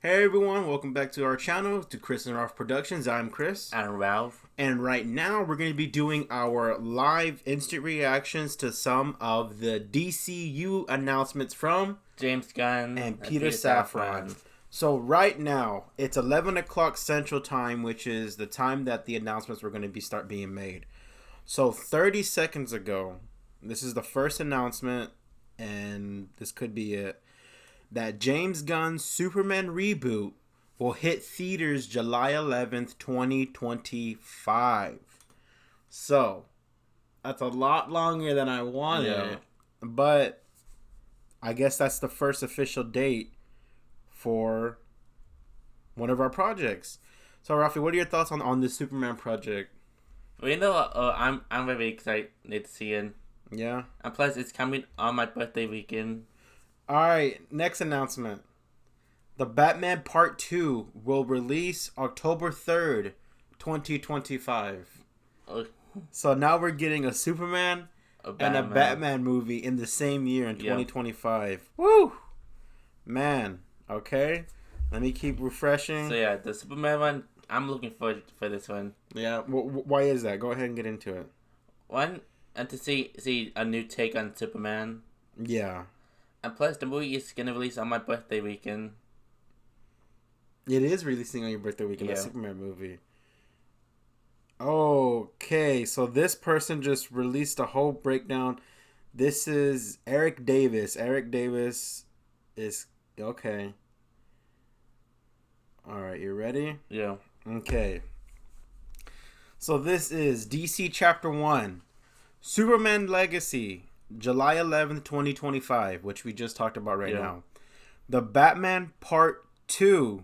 Hey everyone, welcome back to our channel, to Chris and Ralph Productions. I'm Chris. And Ralph. And right now we're going to be doing our live instant reactions to some of the DCU announcements from James Gunn and Peter Safran. So right now, it's 11 o'clock Central Time, which is the time that the announcements were going to start being made. So 30 seconds ago, this is the first announcement, and this could be it, that James Gunn's Superman reboot will hit theaters July 11th, 2025. So, that's a lot longer than I wanted, but I guess that's the first official date for one of our projects. So, Rafi, what are your thoughts on this Superman project? Well, I'm very excited to see it. Yeah. And plus, it's coming on my birthday weekend. All right, next announcement. The Batman Part 2 will release October 3rd, 2025. So now we're getting a Superman and a Batman movie in the same year in 2025. Yep. Woo! Man, okay. Let me keep refreshing. So yeah, the Superman one, I'm looking forward for this one. Yeah, why is that? Go ahead and get into it. One, and to see a new take on Superman. Yeah. And plus, the movie is going to release on my birthday weekend. It is releasing on your birthday weekend, the Superman movie. Okay, so this person just released a whole breakdown. This is Eric Davis. Eric Davis is... Okay. Alright, you ready? Yeah. Okay. So this is DC Chapter 1. Superman Legacy. July 11th, 2025, which we just talked about right now. The Batman Part 2,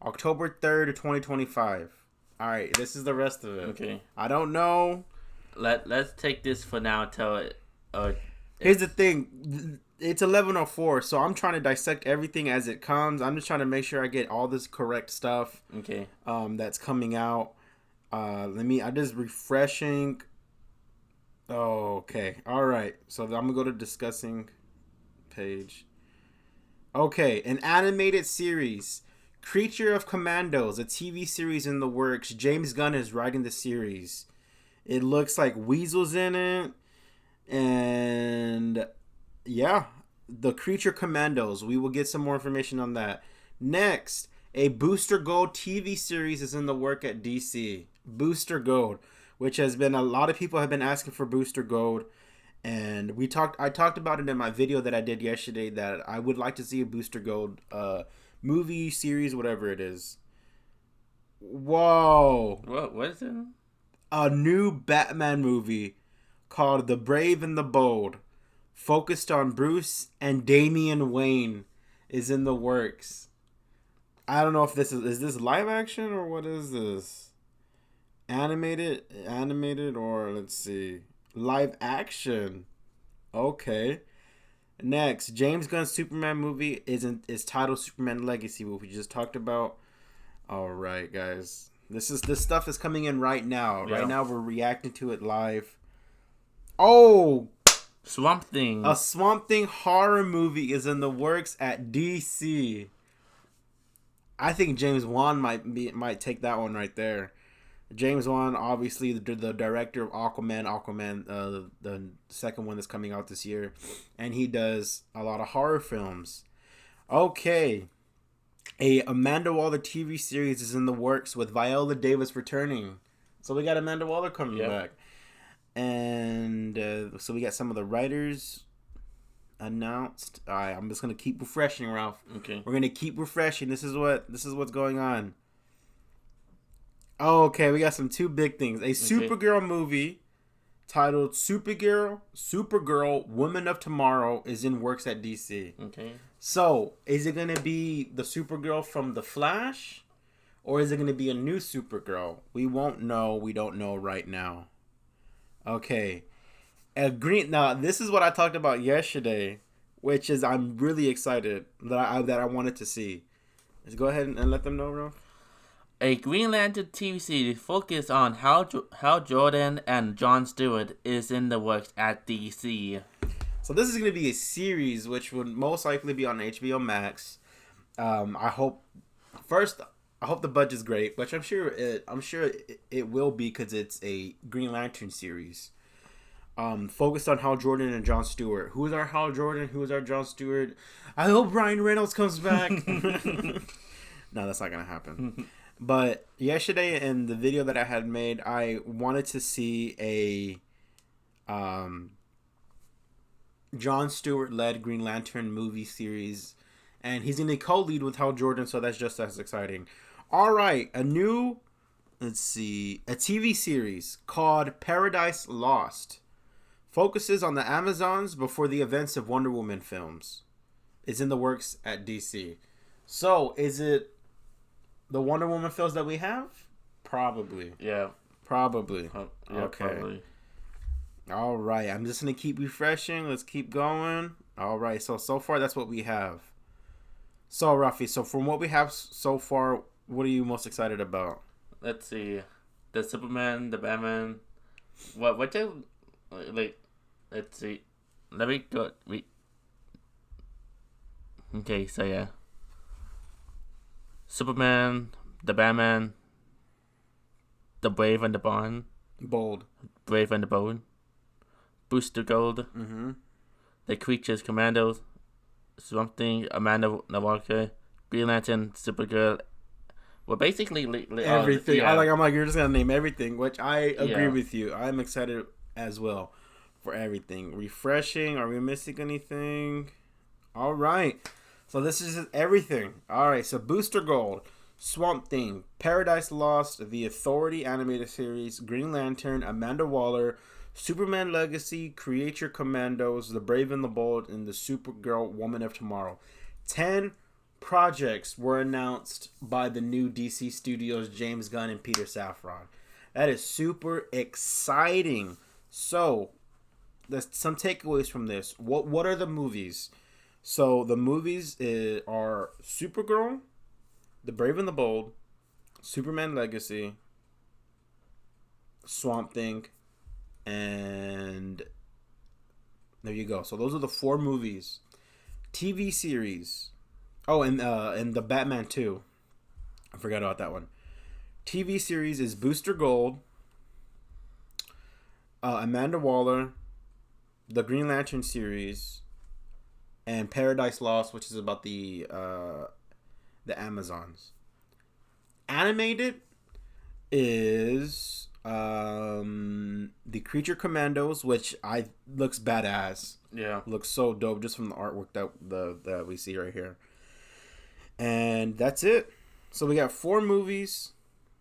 October 3rd, 2025. All right, this is the rest of it. Okay. I don't know. Let's take this for now until here's the thing. It's 11:04, so I'm trying to dissect everything as it comes. I'm just trying to make sure I get all this correct stuff. Okay. That's coming out. I'm just refreshing. Oh, okay. All right. So I'm going to go to discussing page. Okay. An animated series. Creature of Commandos, a TV series in the works. James Gunn is writing the series. It looks like Weasel's in it. And yeah, the Creature Commandos. We will get some more information on that. Next, a Booster Gold TV series is in the work at DC. Booster Gold, which has been, a lot of people have been asking for Booster Gold, and I talked about it in my video that I did yesterday, that I would like to see a Booster Gold movie, series, whatever it is. Whoa. What is it? A new Batman movie called The Brave and the Bold, focused on Bruce and Damian Wayne, is in the works. I don't know if this is this live action or what is this? Animated, or let's see, live action. Okay. Next, James Gunn's Superman movie is titled Superman Legacy, what we just talked about. All right, guys, this stuff is coming in right now. Yeah. Right now, we're reacting to it live. Oh, Swamp Thing. A Swamp Thing horror movie is in the works at DC. I think James Wan might take that one right there. James Wan, obviously the director of Aquaman, the second one that's coming out this year, and he does a lot of horror films. Okay, a Amanda Waller TV series is in the works with Viola Davis returning, so we got Amanda Waller coming back, and so we got some of the writers announced. All right, I'm just gonna keep refreshing, Ralph. Okay, we're gonna keep refreshing. This is what's going on. Okay, we got two big things. A Supergirl movie titled Supergirl Woman of Tomorrow is in works at DC. Okay. So, is it going to be the Supergirl from The Flash? Or is it going to be a new Supergirl? We won't know. We don't know right now. Okay. Now, this is what I talked about yesterday, which is I'm really excited that I wanted to see. Let's go ahead and let them know, Ralph. A Green Lantern TV series focused on Hal Jordan and Jon Stewart is in the works at DC. So this is going to be a series which would most likely be on HBO Max. I hope first. I hope the budget's great, which I'm sure it will be because it's a Green Lantern series. Focused on Hal Jordan and Jon Stewart. Who is our Hal Jordan? Who is our Jon Stewart? I hope Ryan Reynolds comes back. No, that's not gonna happen. But yesterday in the video that I had made, I wanted to see a Jon Stewart led Green Lantern movie series, and he's gonna co-lead with Hal Jordan, so that's just as exciting. All right, a TV series called Paradise Lost focuses on the Amazons before the events of Wonder Woman films. It's in the works at DC. So, is it the Wonder Woman films that we have? Probably. Yeah. Probably. Yeah, okay. Probably. All right. I'm just going to keep refreshing. Let's keep going. All right. So far, that's what we have. So, Rafi, so from what we have so far, what are you most excited about? Let's see. The Superman, the Batman. What you, like, let's see. Let me go. Okay, so yeah. Superman, the Batman, the Brave and the Bold. Brave and the Bold, Booster Gold, the Creatures Commandos, Swamp Thing, Amanda Nawalka, Green Lantern, Supergirl. Well, basically everything. Yeah. I'm like you're just gonna name everything, which I agree with you. I'm excited as well for everything. Refreshing. Are we missing anything? All right. So this is everything. All right. So Booster Gold, Swamp Thing, Paradise Lost, The Authority animated series, Green Lantern, Amanda Waller, Superman Legacy, Create Your Commandos, The Brave and the Bold, and the Supergirl Woman of Tomorrow. 10 projects were announced by the new DC Studios, James Gunn and Peter Safran. That is super exciting. So, there's some takeaways from this. What are the movies? So, the movies are Supergirl, The Brave and the Bold, Superman Legacy, Swamp Thing, and there you go. So, those are the 4 movies. TV series. Oh, and the Batman 2. I forgot about that one. TV series is Booster Gold, Amanda Waller, the Green Lantern series, and Paradise Lost, which is about the Amazons. Animated is the Creature Commandos, which looks badass. Yeah, looks so dope just from the artwork that we see right here. And that's it. So we got 4 movies,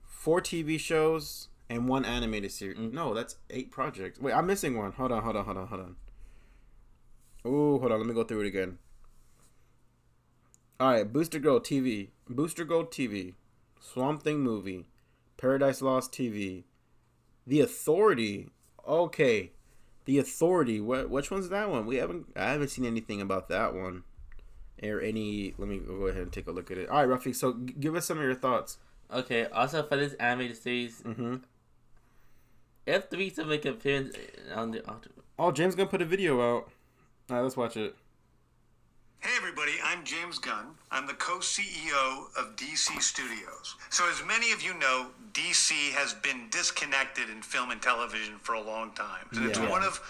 4 TV shows, and 1 animated series. No, that's 8 projects. Wait, I'm missing one. Hold on. Oh, hold on. Let me go through it again. All right, Booster Gold TV, Swamp Thing movie, Paradise Lost TV, The Authority. Okay, The Authority. Which one's that one? I haven't seen anything about that one. Let me go ahead and take a look at it. All right, Rafi, so give us some of your thoughts. Okay, also for this animated series, if the reason make an appearance on the... Oh, James Gunn put a video out. All right, let's watch it. Hey everybody, I'm James Gunn. I'm the co-CEO of DC Studios. So as many of you know, DC has been disconnected in film and television for a long time. And it's one of,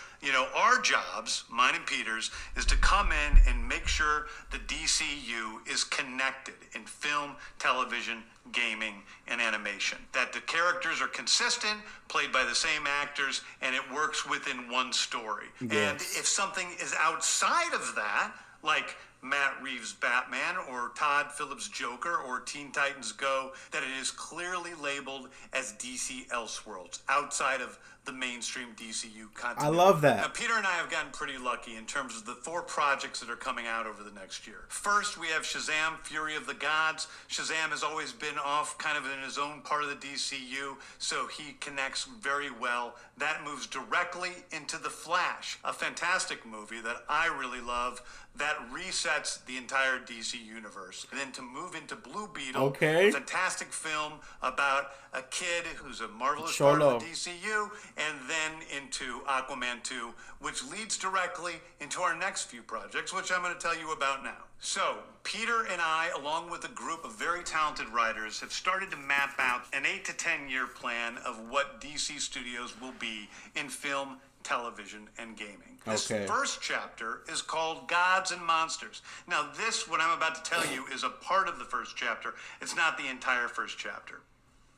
our jobs, mine and Peter's, is to come in and make sure the DCU is connected in film, television, gaming, and animation. That the characters are consistent, played by the same actors, and it works within one story. Yes. And if something is outside of that, like Matt Reeves' Batman or Todd Phillips' Joker or Teen Titans Go, that it is clearly labeled as DC Elseworlds, outside of the mainstream DCU content. I love that. Now, Peter and I have gotten pretty lucky in terms of the 4 projects that are coming out over the next year. First, we have Shazam! Fury of the Gods. Shazam has always been off kind of in his own part of the DCU, so he connects very well. That moves directly into The Flash, a fantastic movie that I really love that resets the entire DC universe. And then to move into Blue Beetle, a fantastic film about a kid who's a marvelous part of the DCU, and then into Aquaman 2, which leads directly into our next few projects, which I'm going to tell you about now. So, Peter and I, along with a group of very talented writers, have started to map out an 8 to 10 year plan of what DC Studios will be in film, television, and gaming. This first chapter is called Gods and Monsters. Now, this, what I'm about to tell you, is a part of the first chapter. It's not the entire first chapter.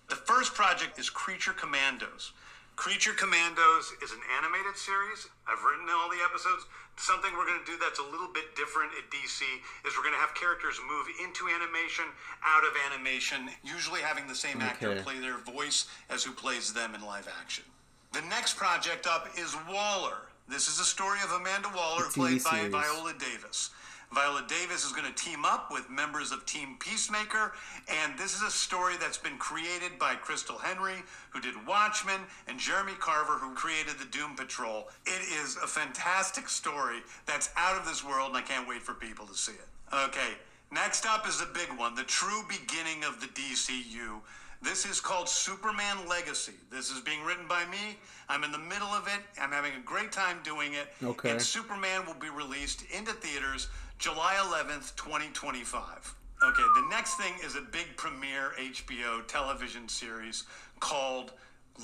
The first project is Creature Commandos. Creature Commandos is an animated series. I've written all the episodes. Something we're going to do that's a little bit different at DC is we're going to have characters move into animation, out of animation, usually having the same actor play their voice as who plays them in live action. The next project up is Waller. This is a story of Amanda Waller, played by Viola Davis. Viola Davis is going to team up with members of Team Peacemaker, and this is a story that's been created by Crystal Henry, who did Watchmen, and Jeremy Carver, who created the Doom Patrol. It is a fantastic story that's out of this world, and I can't wait for people to see it. Okay, next up is the big one, the true beginning of the DCU. This is called Superman Legacy. This is being written by me. I'm in the middle of it. I'm having a great time doing it. Okay. And Superman will be released into theaters July 11th, 2025. Okay, the next thing is a big premiere HBO television series called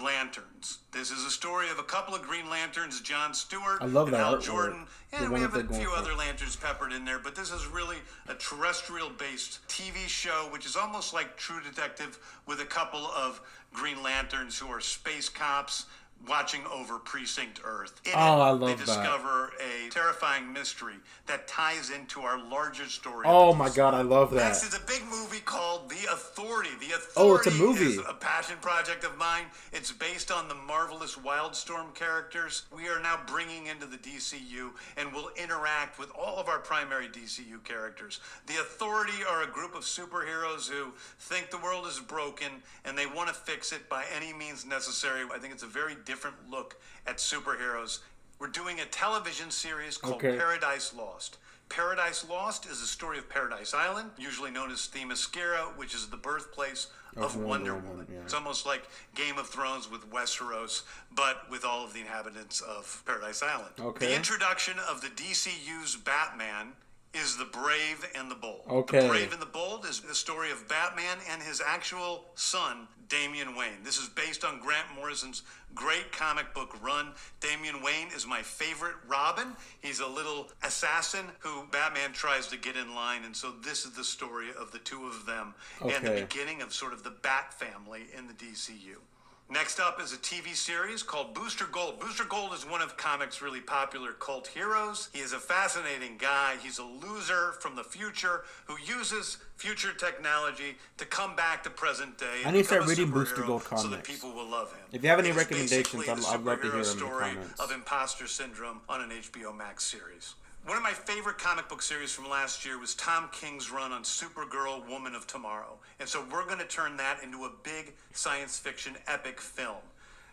Lanterns. This is a story of a couple of Green Lanterns, John Stewart and Hal Jordan, and we have a few other Lanterns peppered in there, but this is really a terrestrial-based TV show, which is almost like True Detective, with a couple of Green Lanterns who are space cops watching over Precinct Earth. I love that. They discover a terrifying mystery that ties into our larger story. Oh my God, I love that. Next is a big movie called The Authority. The Authority it's a movie. is a passion project of mine. It's based on the marvelous Wildstorm characters we are now bringing into the DCU and will interact with all of our primary DCU characters. The Authority are a group of superheroes who think the world is broken and they want to fix it by any means necessary. I think it's a very different look at superheroes. We're doing a television series called Paradise Lost. Paradise Lost is a story of Paradise Island, usually known as Themyscira, which is the birthplace of Wonder Woman. Yeah. It's almost like Game of Thrones with Westeros, but with all of the inhabitants of Paradise Island. Okay. The introduction of the DCU's Batman is The Brave and the Bold. The Brave and the Bold is the story of Batman and his actual son, Damian Wayne. This is based on Grant Morrison's great comic book run. Damian Wayne is my favorite Robin. He's a little assassin who Batman tries to get in line, and so this is the story of the two of them and the beginning of sort of the Bat family in the DCU. Next up is a TV series called Booster Gold. Booster Gold is one of comics' really popular cult heroes. He is a fascinating guy. He's a loser from the future who uses future technology to come back to present day. I need to start reading Booster Gold comics so that people will love him. If you have any recommendations, I'd love to hear them in the comments. Of imposter syndrome on an HBO Max series. One of my favorite comic book series from last year was Tom King's run on Supergirl, Woman of Tomorrow. And so we're going to turn that into a big science fiction epic film.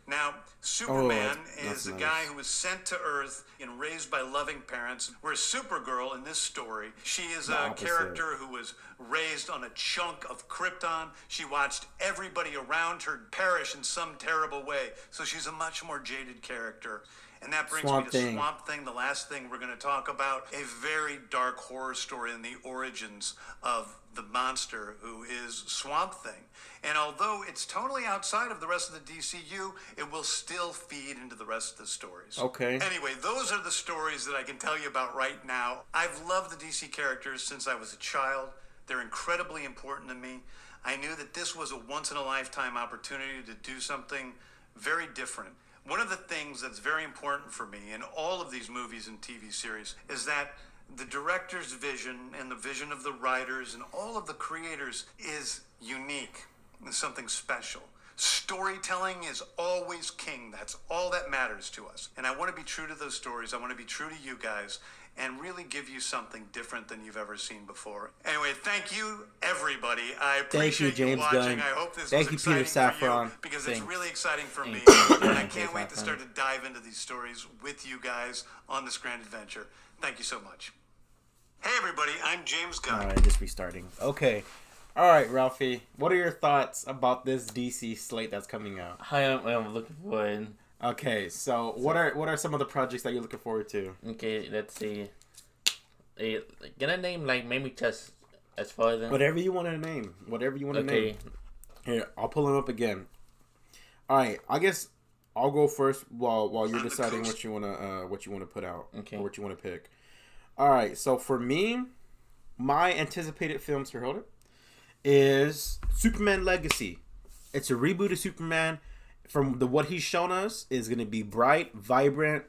Now, Superman is a guy who was sent to Earth and raised by loving parents, whereas Supergirl in this story, she is a character who was raised on a chunk of Krypton. She watched everybody around her perish in some terrible way, so she's a much more jaded character. And that brings me to Swamp Thing, the last thing we're going to talk about. A very dark horror story in the origins of the monster who is Swamp Thing. And although it's totally outside of the rest of the DCU, it will still feed into the rest of the stories. Okay. Anyway, those are the stories that I can tell you about right now. I've loved the DC characters since I was a child. They're incredibly important to me. I knew that this was a once-in-a-lifetime opportunity to do something very different. One of the things that's very important for me in all of these movies and TV series is that the director's vision and the vision of the writers and all of the creators is unique and something special. Storytelling is always king. That's all that matters to us. And I want to be true to those stories. I want to be true to you guys and really give you something different than you've ever seen before. Anyway, thank you, everybody. I appreciate you watching. Gunn. I hope this was exciting Peter Safran. for you because it's really exciting for me. And I can't wait to start to dive into these stories with you guys on this grand adventure. Thank you so much. Hey, everybody. I'm James Gunn. All right, just restarting. Okay. All right, Ralphie. What are your thoughts about this DC slate that's coming out? I am looking forward. Okay, so what are some of the projects that you're looking forward to? Okay, let's see. Can I name like maybe just as far as Whatever you want to name. Whatever you want to name. Here, I'll pull them up again. All right, I guess I'll go first while you're deciding what you wanna put out. Okay. Or what you want to pick. All right, so for me, my anticipated film for Holder is Superman Legacy. It's a reboot of Superman. From what he's shown us is going to be bright, vibrant,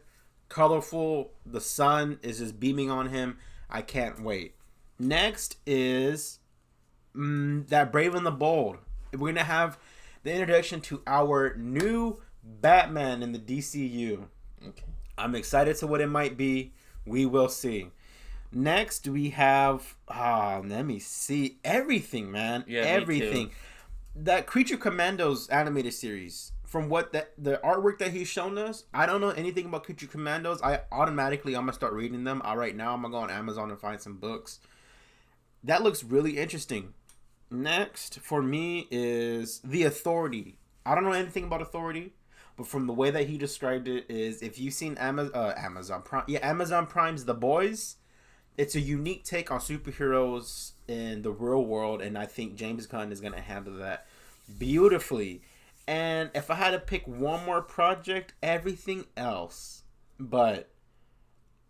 colorful. The sun is just beaming on him. I can't wait. Next is that Brave and the Bold. We're going to have the introduction to our new Batman in the DCU. Okay. I'm excited to what it might be. We will see. Next, we have let me see everything, man. Yeah, everything. That Creature Commandos animated series. From what the artwork that he's shown us, I don't know anything about Creature Commandos. I'm gonna start reading them. Right now, I'm gonna go on Amazon and find some books. That looks really interesting. Next for me is The Authority. I don't know anything about Authority, but from the way that he described it, is if you've seen Amazon Prime, Amazon Prime's The Boys. It's a unique take on superheroes in the real world, and I think James Gunn is gonna handle that beautifully. And if I had to pick one more project, everything else. But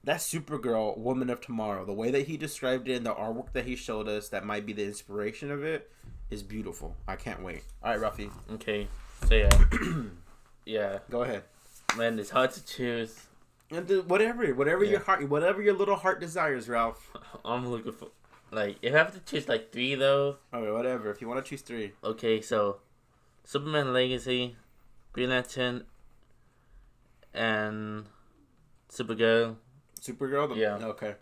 that Supergirl, Woman of Tomorrow, the way that he described it and the artwork that he showed us, that might be the inspiration of it, is beautiful. I can't wait. All right, Rafi. Okay. So yeah. Yeah. Go ahead. Man, it's hard to choose. And whatever your little heart desires, Ralph. I'm looking for if I have to choose 3 though. Okay, whatever. If you want to choose 3. Okay, so Superman Legacy, Green Lantern, and Supergirl. Supergirl? Yeah. Okay.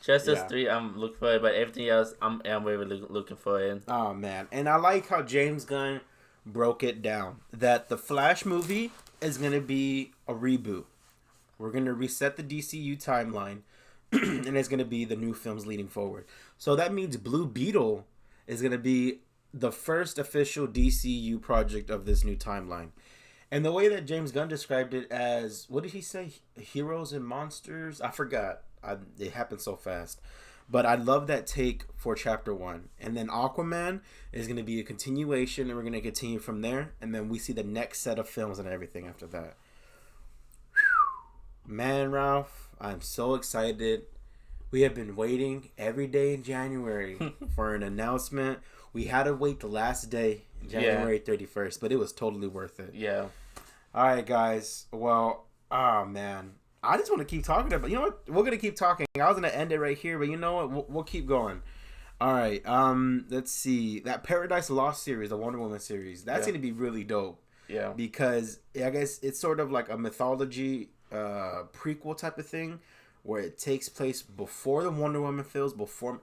Just those 3 I'm looking for it, but everything else I'm really looking for it. Oh, man. And I like how James Gunn broke it down. That the Flash movie is going to be a reboot. We're going to reset the DCU timeline, and it's going to be the new films leading forward. So that means Blue Beetle is going to be the first official DCU project of this new timeline. And the way that James Gunn described it as, what did he say? Heroes and monsters? I forgot. It happened so fast. But I love that take for chapter 1. And then Aquaman is going to be a continuation, and we're going to continue from there. And then we see the next set of films and everything after that. Man, Ralph, I'm so excited. We have been waiting every day in January for an announcement. We had to wait the last day, January 31st, but it was totally worth it. Yeah. All right, guys. Well, man. I just want to keep talking about. You know what? We're gonna keep talking. I was gonna end it right here, but you know what? We'll keep going. All right. Let's see that Paradise Lost series, the Wonder Woman series. That's gonna be really dope. Yeah. Because I guess it's sort of like a mythology prequel type of thing, where it takes place before the Wonder Woman films, before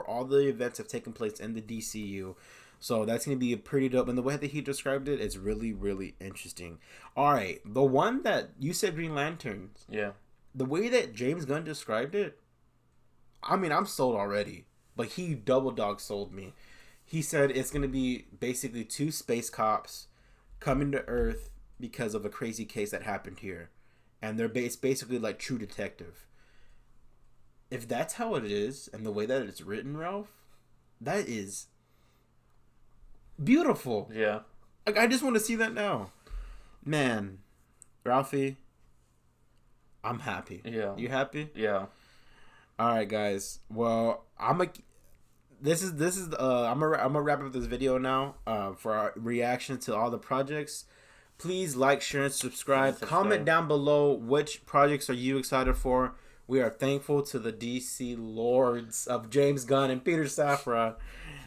all the events have taken place in the DCU. So that's going to be a pretty dope. And the way that he described it, it's really, really interesting. All right. The one that you said, Green Lanterns. Yeah. The way that James Gunn described it, I mean, I'm sold already. But he double dog sold me. He said it's going to be basically 2 space cops coming to Earth because of a crazy case that happened here. And they're basically like True Detective. If that's how it is, and the way that it's written, Ralph, that is beautiful. Yeah. Like, I just want to see that now. Man, Ralphie, I'm happy. Yeah. You happy? Yeah. All right, guys. Well, I'm gonna wrap up this video now for our reaction to all the projects. Please like, share, and subscribe. Comment down below which projects are you excited for. We are thankful to the DC Lords of James Gunn and Peter Safran.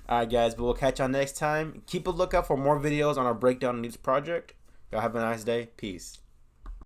All right, guys, but we'll catch y'all next time. Keep a lookout for more videos on our breakdown on each project. Y'all have a nice day. Peace.